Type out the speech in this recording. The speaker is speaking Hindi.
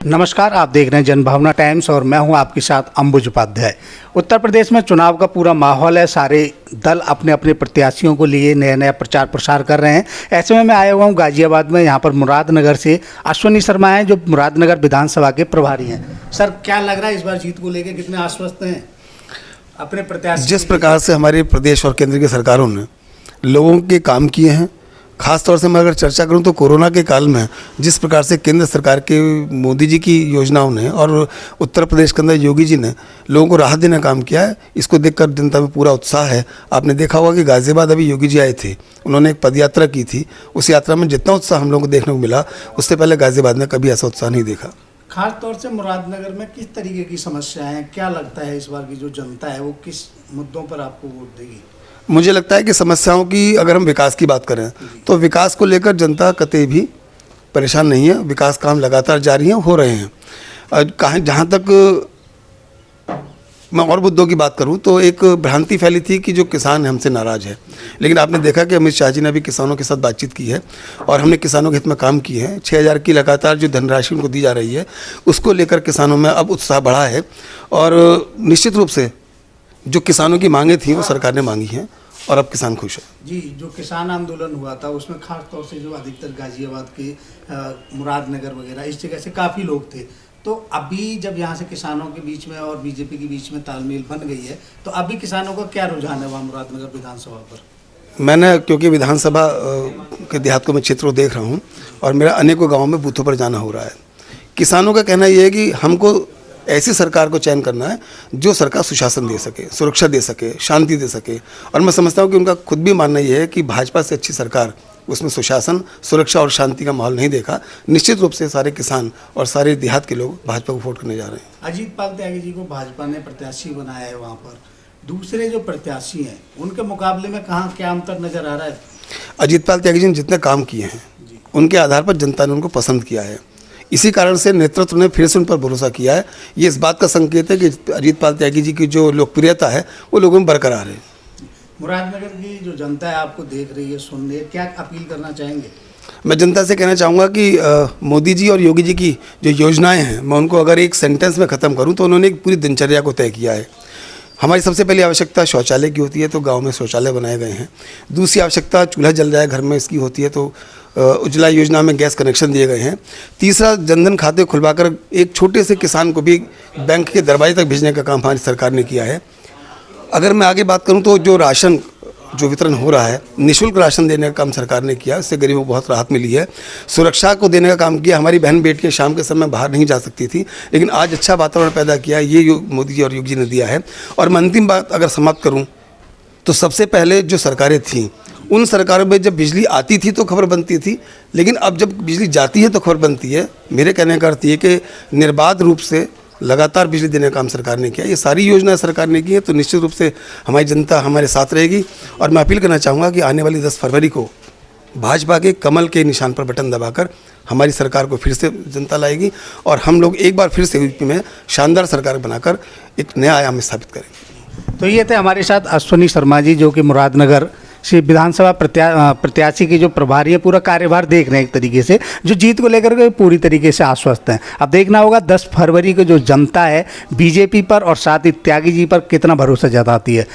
नमस्कार, आप देख रहे हैं जनभावना टाइम्स और मैं हूं आपके साथ अंबुज उपाध्याय। उत्तर प्रदेश में चुनाव का पूरा माहौल है। सारे दल अपने अपने प्रत्याशियों को लिए नया प्रचार प्रसार कर रहे हैं। ऐसे में मैं आया हुआ हूं गाजियाबाद में। यहां पर मुरादनगर से अश्वनी शर्मा हैं जो मुरादनगर विधानसभा के प्रभारी हैं। सर, क्या लग रहा है इस बार जीत को लेकर, कितने आश्वस्त हैं अपने प्रत्याशी? जिस प्रकार से हमारे प्रदेश और केंद्र की सरकारों ने लोगों के काम किए हैं, खास तौर से मैं अगर चर्चा करूं तो कोरोना के काल में जिस प्रकार से केंद्र सरकार के मोदी जी की योजनाओं ने और उत्तर प्रदेश के अंदर योगी जी ने लोगों को राहत देने का काम किया है, इसको देखकर जनता में पूरा उत्साह है। आपने देखा होगा कि गाज़ियाबाद अभी योगी जी आए थे, उन्होंने एक पदयात्रा की थी। उस यात्रा में जितना उत्साह हम लोगों को देखने को मिला, उससे पहले गाज़ियाबाद में कभी ऐसा उत्साह नहीं देखा। खास तौर से मुरादनगर में किस तरीके की समस्याएं हैं? क्या लगता है इस बार की जो जनता है वो किस मुद्दों पर आपको वोट देगी? मुझे लगता है कि समस्याओं की, अगर हम विकास की बात करें तो विकास को लेकर जनता कतई भी परेशान नहीं है। विकास काम लगातार जारी हैं, हो रहे हैं। जहाँ तक मैं और मुद्दों की बात करूं तो एक भ्रांति फैली थी कि जो किसान हमसे नाराज़ है, लेकिन आपने देखा कि अमित शाह जी ने अभी किसानों के साथ बातचीत की है और हमने किसानों के हित में काम किए हैं। 6,000 की लगातार जो धनराशि उनको दी जा रही है, उसको लेकर किसानों में अब उत्साह बढ़ा है और निश्चित रूप से जो किसानों की मांगें थी वो सरकार ने मांगी हैं और अब किसान खुश है। जी, जो किसान आंदोलन हुआ था उसमें खास तौर से जो अधिकतर गाजियाबाद के मुरादनगर वगैरह इस जगह से काफ़ी लोग थे, तो अभी जब यहाँ से किसानों के बीच में और बीजेपी के बीच में तालमेल बन गई है, तो अभी किसानों का क्या रुझान है वहाँ मुरादनगर विधानसभा पर? मैंने क्योंकि विधानसभा के देहात को मैं क्षेत्रों देख रहा हूँ और मेरा अनेकों गाँव में बूथों पर जाना हो रहा है। किसानों का कहना यह है कि हमको ऐसी सरकार को चयन करना है जो सरकार सुशासन दे सके, सुरक्षा दे सके, शांति दे सके। और मैं समझता हूँ कि उनका खुद भी मानना यह है कि भाजपा से अच्छी सरकार उसमें सुशासन, सुरक्षा और शांति का माहौल नहीं देखा। निश्चित रूप से सारे किसान और सारे देहात के लोग भाजपा को वोट करने जा रहे हैं। अजीत पाल त्यागी जी को भाजपा ने प्रत्याशी बनाया है वहाँ पर। दूसरे जो प्रत्याशी हैं उनके मुकाबले में कहाँ क्या अंतर नजर आ रहा है? अजीत पाल त्यागी जी ने जितने काम किए हैं उनके आधार पर जनता ने उनको पसंद किया है। इसी कारण से नेतृत्व ने फिर से उन पर भरोसा किया है। ये इस बात का संकेत है कि अजीत पाल त्यागी जी की जो लोकप्रियता है वो लोगों में बरकरार है। मुरादनगर की जो जनता है आपको देख रही है, सुन रही है, क्या अपील करना चाहेंगे? मैं जनता से कहना चाहूँगा कि मोदी जी और योगी जी की जो योजनाएं हैं, मैं उनको अगर एक सेंटेंस में ख़त्म करूँ तो उन्होंने एक पूरी दिनचर्या को तय किया है। हमारी सबसे पहली आवश्यकता शौचालय की होती है, तो गांव में शौचालय बनाए गए हैं। दूसरी आवश्यकता चूल्हा जल जाए घर में, इसकी होती है, तो उज्ज्वला योजना में गैस कनेक्शन दिए गए हैं। तीसरा, जनधन खाते खुलवाकर एक छोटे से किसान को भी बैंक के दरवाजे तक भेजने का काम हमारी सरकार ने किया है। अगर मैं आगे बात करूं तो जो राशन जो वितरण हो रहा है, निःशुल्क राशन देने का काम सरकार ने किया, इससे गरीबों को बहुत राहत मिली है। सुरक्षा को देने का काम किया। हमारी बहन बेटियां शाम के समय बाहर नहीं जा सकती थी, लेकिन आज अच्छा वातावरण पैदा किया, ये मोदी जी और योगी जी ने दिया है। और मैं अंतिम बात अगर समाप्त करूं तो सबसे पहले जो सरकारें थीं, उन सरकारों में जब बिजली आती थी तो खबर बनती थी, लेकिन अब जब बिजली जाती है तो खबर बनती है। मेरे कहने का अर्थ ये कि निर्बाध रूप से लगातार बिजली देने का काम सरकार ने किया। ये सारी योजनाएं सरकार ने की है, तो निश्चित रूप से हमारी जनता हमारे साथ रहेगी। और मैं अपील करना चाहूँगा कि आने वाली 10 फरवरी को भाजपा के कमल के निशान पर बटन दबाकर हमारी सरकार को फिर से जनता लाएगी और हम लोग एक बार फिर से यूपी में शानदार सरकार बनाकर एक नया आयाम स्थापित करेंगे। तो ये थे हमारे साथ अश्वनी शर्मा जी, जो कि मुरादनगर से विधानसभा प्रत्याशी के जो प्रभारी है, पूरा कार्यभार देख रहे हैं एक तरीके से, जो जीत को लेकर के पूरी तरीके से आश्वस्त हैं। अब देखना होगा 10 फरवरी को जो जनता है बीजेपी पर और साथ ही त्यागी जी पर कितना भरोसा जताती है।